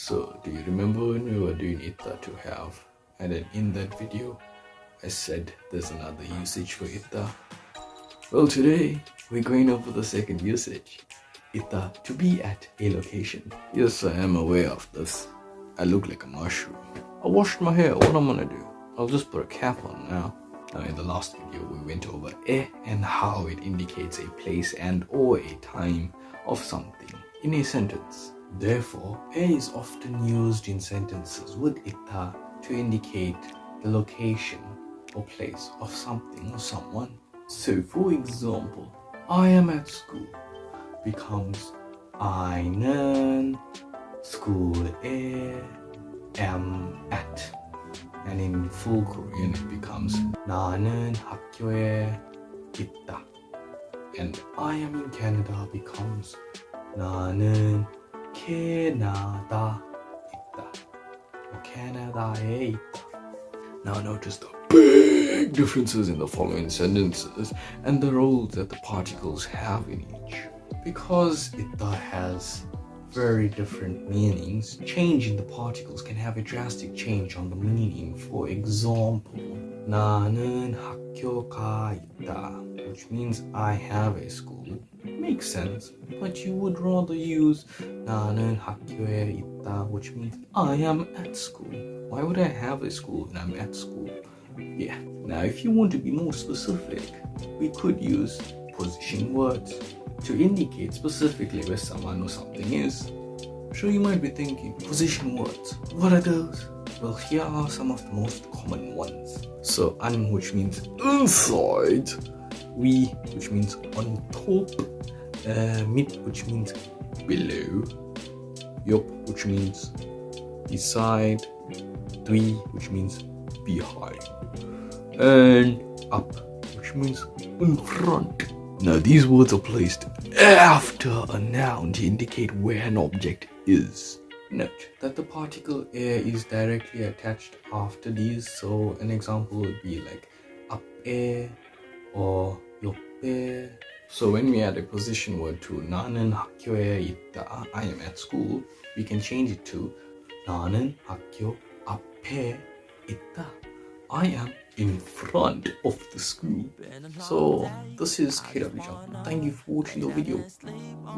So, do you remember when we were doing ita to have? And then in that video, I said there's another usage for ita. Well, today we're going over the second usage. Ita, to be at a location. Yes, I am aware of this. I look like a mushroom. I washed my hair. What I'm gonna do? I'll just put a cap on now. Now, in the last video, we went over and how it indicates a place and or a time of something in a sentence. Therefore, is often used in sentences with ita to indicate the location or place of something or someone. So, for example, I am at school becomes I'm school에 am at. And in full Korean it becomes 나는 학교에 있다. And I am in Canada becomes 나는 캐나다 있다. or 캐나다에 있다. Now notice the big differences in the following sentences and the roles that the particles have in each. Because ita has very different meanings, changing the particles can have a drastic change on the meaning. For example, 나는 학교가 있다, which means I have a school. Makes sense, but you would rather use 나는 학교에 있다, which means I am at school. Why would I have a school when I'm at school? Yeah, now if you want to be more specific, we could use position words to indicate specifically where someone or something is. So you might be thinking, position words, what are those? Well, here are some of the most common ones. So, an, which means inside, we, which means on top, mit, which means below, yop, which means beside, tui, which means behind, and up, which means in front. Now these words are placed after a noun to indicate where an object is. Note that the particle is directly attached after these, so an example would be like 앞에 or 옆에. So when we add a position word to 나는 학교에 있다, I am at school, we can change it to 나는 학교 앞에 있다, I am in front of the school. So this is KwJonathan. Thank you for watching the video.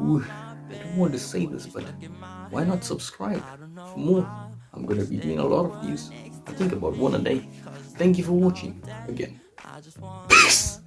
Ooh, I don't want to say this, but why not subscribe for more? I'm gonna be doing a lot of these. I think about one a day. Thank you for watching again. Peace.